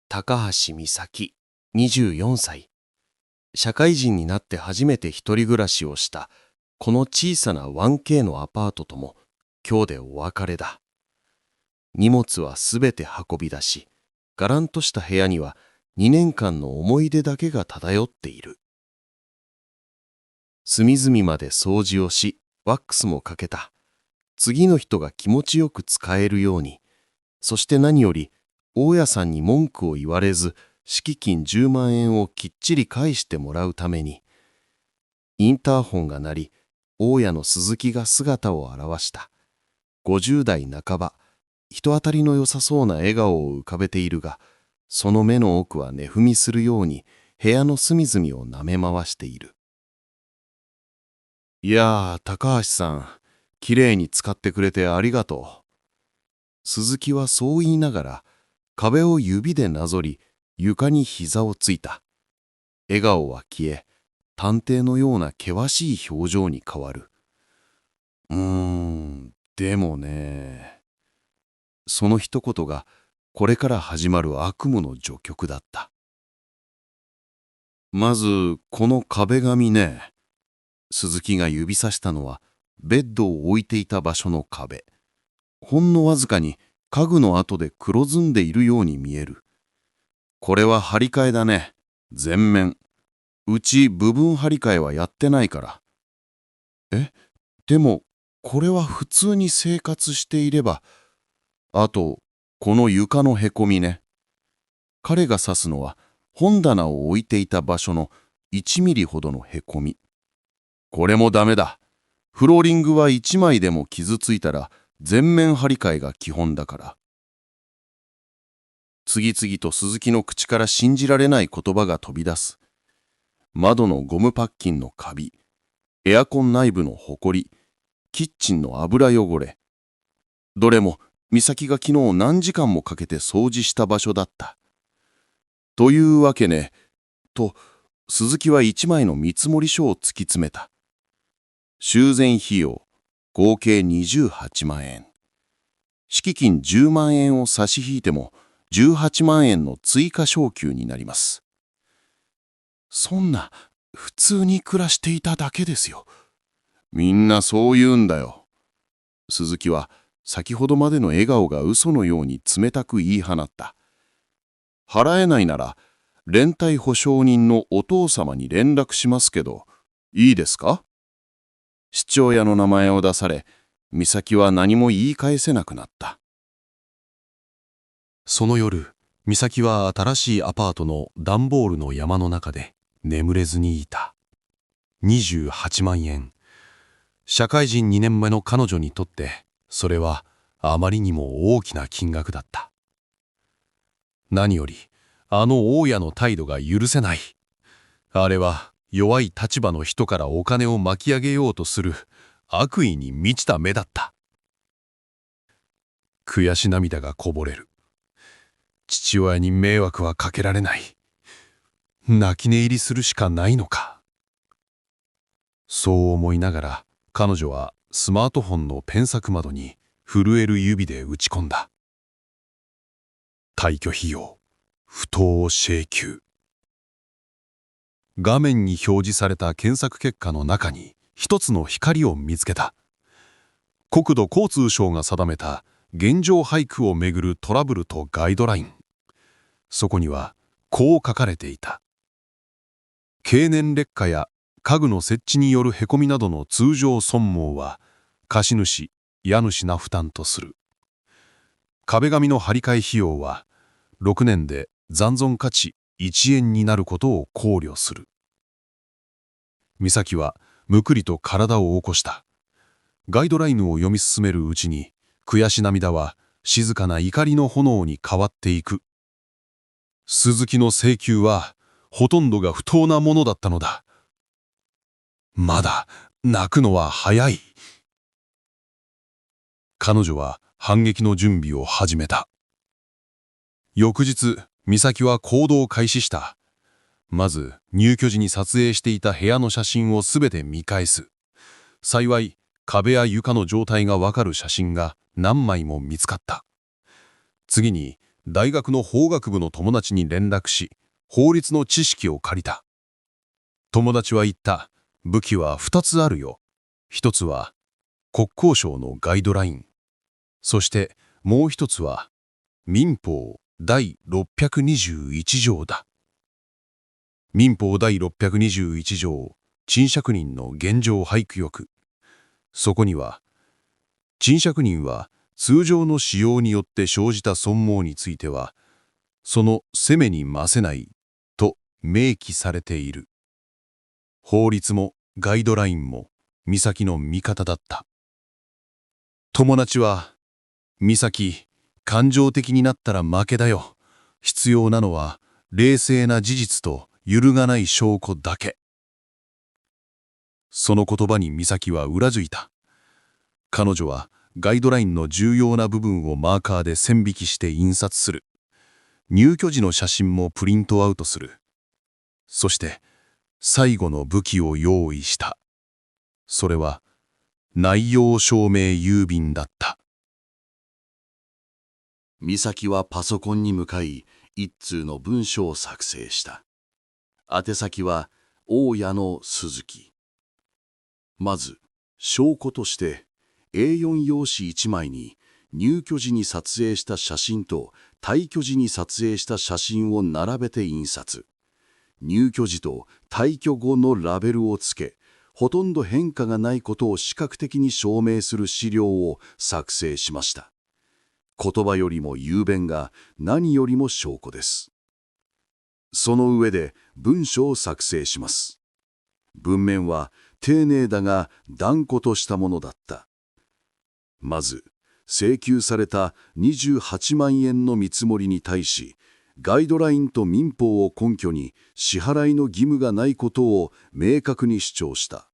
高橋美咲、24歳。社会人になって初めて一人暮らしをしたこの小さな 1K のアパートとも今日でお別れだ。荷物はすべて運び出し、がらんとした部屋には2年間の思い出だけが漂っている。隅々まで掃除をし、ワックスもかけた。次の人が気持ちよく使えるように、そして何より大家さんに文句を言われず、敷金10万円をきっちり返してもらうために、インターホンが鳴り、大家の鈴木が姿を現した。50代半ば、人当たりの良さそうな笑顔を浮かべているが、その目の奥は寝踏みするように部屋の隅々を舐め回している。いやー、高橋さん、きれいに使ってくれてありがとう。鈴木はそう言いながら、壁を指でなぞり、床に膝をついた。笑顔は消え、探偵のような険しい表情に変わる。でもね。その一言が、これから始まる悪夢の序曲だった。まず、この壁紙ね。鈴木が指さしたのは、ベッドを置いていた場所の壁。ほんのわずかに家具の跡で黒ずんでいるように見える。これは張り替えだね。全面。うち部分張り替えはやってないから。でも、これは普通に生活していれば。あと、この床のへこみね。彼が指すのは、本棚を置いていた場所の1ミリほどのへこみ。これもダメだ。フローリングは1枚でも傷ついたら全面張り替えが基本だから。次々と鈴木の口から信じられない言葉が飛び出す。窓のゴムパッキンのカビ、エアコン内部のほこり、キッチンの油汚れ。どれも美咲が昨日何時間もかけて掃除した場所だった。というわけね、と鈴木は一枚の見積書を突き詰めた。修繕費用、合計28万円。敷金10万円を差し引いても18万円の追加昇給になります。そんな、普通に暮らしていただけですよ。みんなそう言うんだよ。鈴木は先ほどまでの笑顔が嘘のように冷たく言い放った。払えないなら、連帯保証人のお父様に連絡しますけど、いいですか？父親の名前を出され、美咲は何も言い返せなくなった。その夜、美咲は新しいアパートの段ボールの山の中で眠れずにいた。28万円。社会人2年目の彼女にとって、それはあまりにも大きな金額だった。何より、あの大家の態度が許せない。あれは弱い立場の人からお金を巻き上げようとする悪意に満ちた目だった。悔し涙がこぼれる。父親に迷惑はかけられない。泣き寝入りするしかないのか。そう思いながら彼女はスマートフォンのペン先窓に震える指で打ち込んだ。退去費用、不当請求。画面に表示された検索結果の中に一つの光を見つけた。国土交通省が定めた現状廃区をめぐるトラブルとガイドライン。そこにはこう書かれていた。経年劣化や家具の設置によるへこみなどの通常損耗は貸主、家主が負担とする。壁紙の張り替え費用は6年で残存価値1円になることを考慮する。美咲はむくりと体を起こした。ガイドラインを読み進めるうちに悔し涙は静かな怒りの炎に変わっていく。鈴木の請求はほとんどが不当なものだったのだ。まだ泣くのは早い。彼女は反撃の準備を始めた。翌日、美咲は行動を開始した。まず入居時に撮影していた部屋の写真をすべて見返す。幸い壁や床の状態がわかる写真が何枚も見つかった。次に大学の法学部の友達に連絡し、法律の知識を借りた。友達は言った。武器は2つあるよ。1つは国交省のガイドライン。そしてもう1つは民法第621条だ。民法第621条、賃借人の現状廃棄欲。そこには、賃借人は通常の使用によって生じた損耗については、その責めに増せないと明記されている。法律もガイドラインも美咲の味方だった。友達は、美咲、感情的になったら負けだよ。必要なのは冷静な事実と揺るがない証拠だけ。その言葉に美咲はうなずいた。彼女はガイドラインの重要な部分をマーカーで線引きして印刷する。入居時の写真もプリントアウトする。そして最後の武器を用意した。それは内容証明郵便だった。美咲はパソコンに向かい、一通の文書を作成した。宛先は大谷の鈴木。まず、証拠として A4 用紙1枚に入居時に撮影した写真と退去時に撮影した写真を並べて印刷。入居時と退去後のラベルをつけ、ほとんど変化がないことを視覚的に証明する資料を作成しました。言葉よりも雄弁が何よりも証拠です。その上で文書を作成します。文面は丁寧だが断固としたものだった。まず、請求された28万円の見積もりに対し、ガイドラインと民法を根拠に支払いの義務がないことを明確に主張した。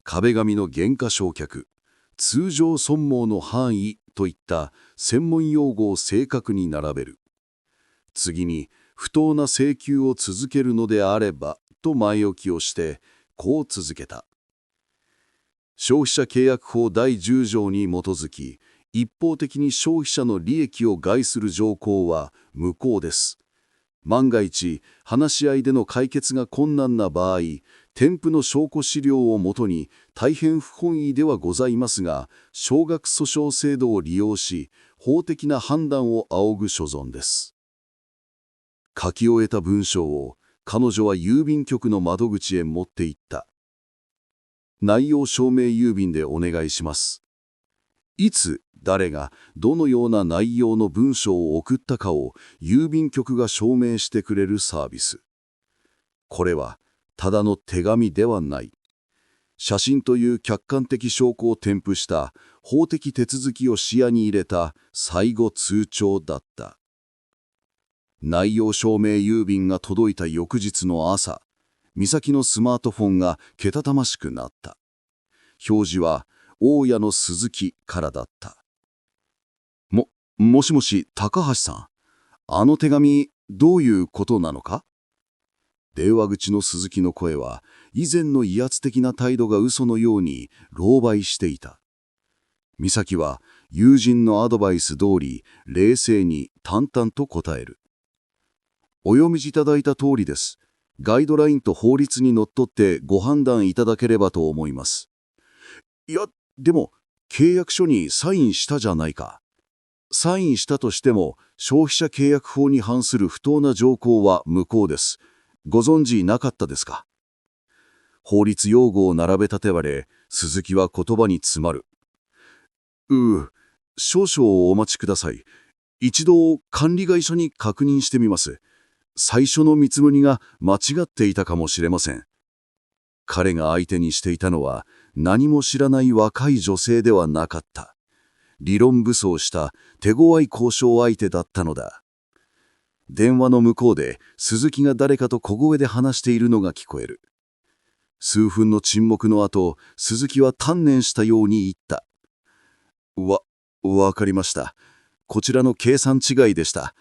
壁紙の減価償却、通常損耗の範囲といった専門用語を正確に並べる。次に、不当な請求を続けるのであればと前置きをして、こう続けた。消費者契約法第10条に基づき、一方的に消費者の利益を害する条項は無効です。万が一、話し合いでの解決が困難な場合、添付の証拠資料をもとに大変不本意ではございますが、少額訴訟制度を利用し、法的な判断を仰ぐ所存です。書き終えた文章を彼女は郵便局の窓口へ持って行った。内容証明郵便でお願いします。いつ、誰が、どのような内容の文章を送ったかを郵便局が証明してくれるサービス。これは、ただの手紙ではない。写真という客観的証拠を添付した法的手続きを視野に入れた最後通帳だった。内容証明郵便が届いた翌日の朝、美咲のスマートフォンがけたたましくなった。表示は大谷の鈴木からだった。もしもし、高橋さん。あの手紙、どういうことなのか？電話口の鈴木の声は、以前の威圧的な態度が嘘のように狼狽していた。美咲は友人のアドバイス通り、冷静に淡々と答える。お読みいただいた通りです。ガイドラインと法律にのっとってご判断いただければと思います。いや、でも、契約書にサインしたじゃないか。サインしたとしても、消費者契約法に反する不当な条項は無効です。ご存知なかったですか？法律用語を並べ立てられ、鈴木は言葉に詰まる。少々お待ちください。一度管理会社に確認してみます。最初の見積もりが間違っていたかもしれません。彼が相手にしていたのは何も知らない若い女性ではなかった。理論武装した手強い交渉相手だったのだ。電話の向こうで鈴木が誰かと小声で話しているのが聞こえる。数分の沈黙の後、鈴木は丹念したように言った。わかりました。こちらの計算違いでした。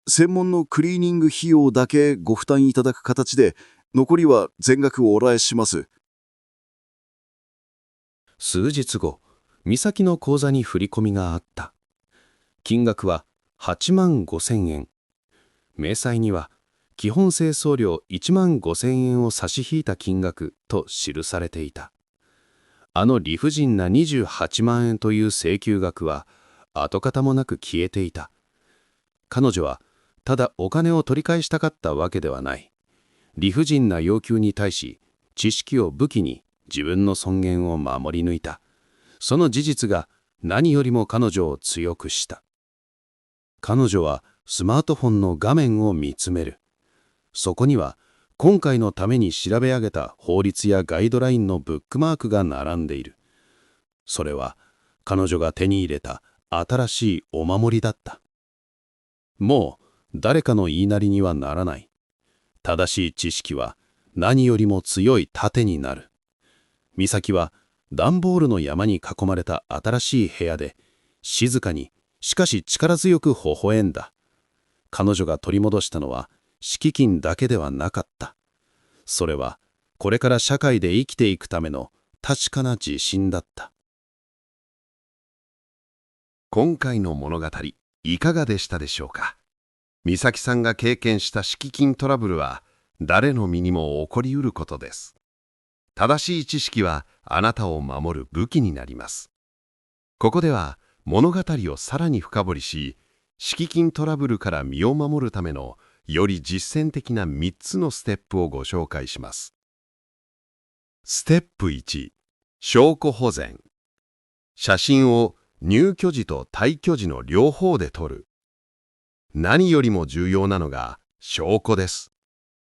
専門のクリーニング費用だけご負担いただく形で、残りは全額お払いします。数日後、美咲の口座に振り込みがあった。金額は8万5千円。明細には、基本清掃料1万5千円を差し引いた金額と記されていた。あの理不尽な28万円という請求額は、跡形もなく消えていた。彼女は、ただお金を取り返したかったわけではない。理不尽な要求に対し、知識を武器に自分の尊厳を守り抜いた。その事実が何よりも彼女を強くした。彼女はスマートフォンの画面を見つめる。そこには今回のために調べ上げた法律やガイドラインのブックマークが並んでいる。それは彼女が手に入れた新しいお守りだった。もう誰かの言いなりにはならない。正しい知識は何よりも強い盾になる。美咲は段ボールの山に囲まれた新しい部屋で静かにしかし力強く微笑んだ。彼女が取り戻したのは敷金だけではなかった。それはこれから社会で生きていくための確かな自信だった。今回の物語、いかがでしたでしょうか。美咲さんが経験した敷金トラブルは誰の身にも起こりうることです。正しい知識はあなたを守る武器になります。ここでは物語をさらに深掘りし、敷金トラブルから身を守るためのより実践的な3つのステップをご紹介します。ステップ1、証拠保全。写真を入居時と退居時の両方で撮る。何よりも重要なのが証拠です。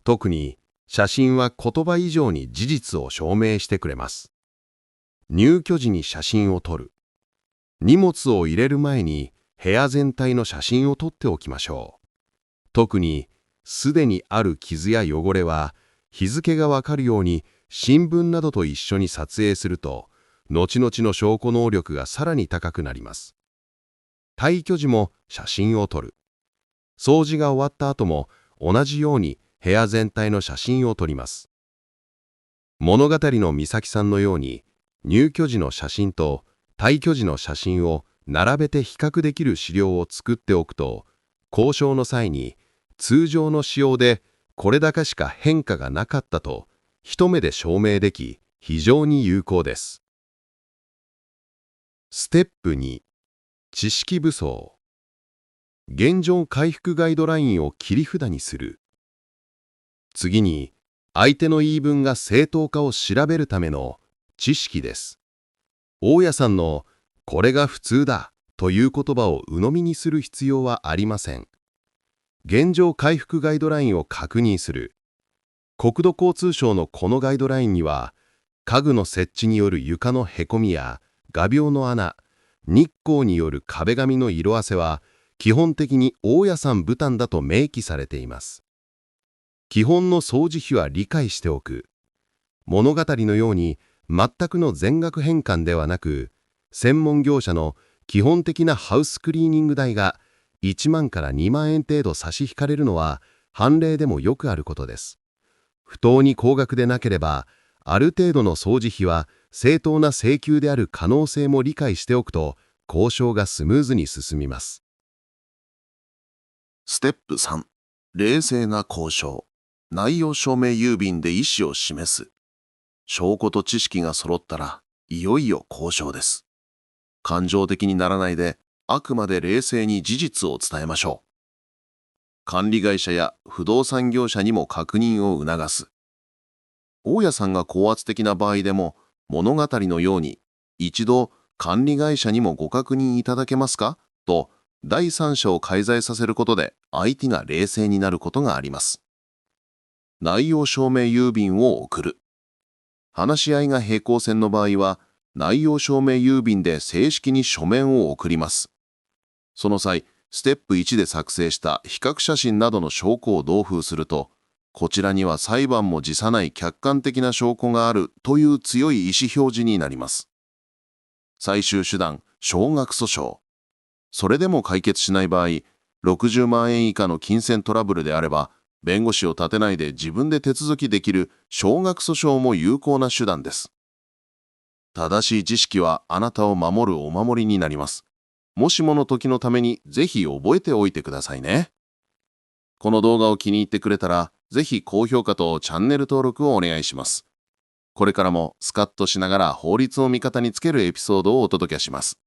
特に写真は言葉以上に事実を証明してくれます。入居時に写真を撮る。荷物を入れる前に部屋全体の写真を撮っておきましょう。特にすでにある傷や汚れは日付がわかるように新聞などと一緒に撮影すると、後々の証拠能力がさらに高くなります。退去時も写真を撮る。掃除が終わった後も同じように部屋全体の写真を撮ります。物語の美咲さんのように入居時の写真と退去時の写真を並べて比較できる資料を作っておくと、交渉の際に通常の使用でこれだけしか変化がなかったと一目で証明でき、非常に有効です。ステップ2、知識武装。現状回復ガイドラインを切り札にする。次に、相手の言い分が正当かを調べるための知識です。大家さんのこれが普通だという言葉を鵜呑みにする必要はありません。現状回復ガイドラインを確認する。国土交通省のこのガイドラインには、家具の設置による床のへこみや画鋲の穴、日光による壁紙の色あせは、基本的に大家さん負担だと明記されています。基本の掃除費は理解しておく。物語のように全くの全額返還ではなく、専門業者の基本的なハウスクリーニング代が1万から2万円程度差し引かれるのは判例でもよくあることです。不当に高額でなければ、ある程度の掃除費は正当な請求である可能性も理解しておくと、交渉がスムーズに進みます。ステップ3、冷静な交渉。内容証明郵便で意思を示す。証拠と知識が揃ったら、いよいよ交渉です。感情的にならないで、あくまで冷静に事実を伝えましょう。管理会社や不動産業者にも確認を促す。大家さんが高圧的な場合でも、物語のように、一度管理会社にもご確認いただけますかと、第三者を介在させることで相手が冷静になることがあります。内容証明郵便を送る。話し合いが平行線の場合は、内容証明郵便で正式に書面を送ります。その際、ステップ1で作成した比較写真などの証拠を同封すると、こちらには裁判も辞さない客観的な証拠があるという強い意思表示になります。最終手段、少額訴訟。それでも解決しない場合、60万円以下の金銭トラブルであれば、弁護士を立てないで自分で手続きできる少額訴訟も有効な手段です。正しい知識はあなたを守るお守りになります。もしもの時のためにぜひ覚えておいてくださいね。この動画を気に入ってくれたら、ぜひ高評価とチャンネル登録をお願いします。これからもスカッとしながら法律を味方につけるエピソードをお届けします。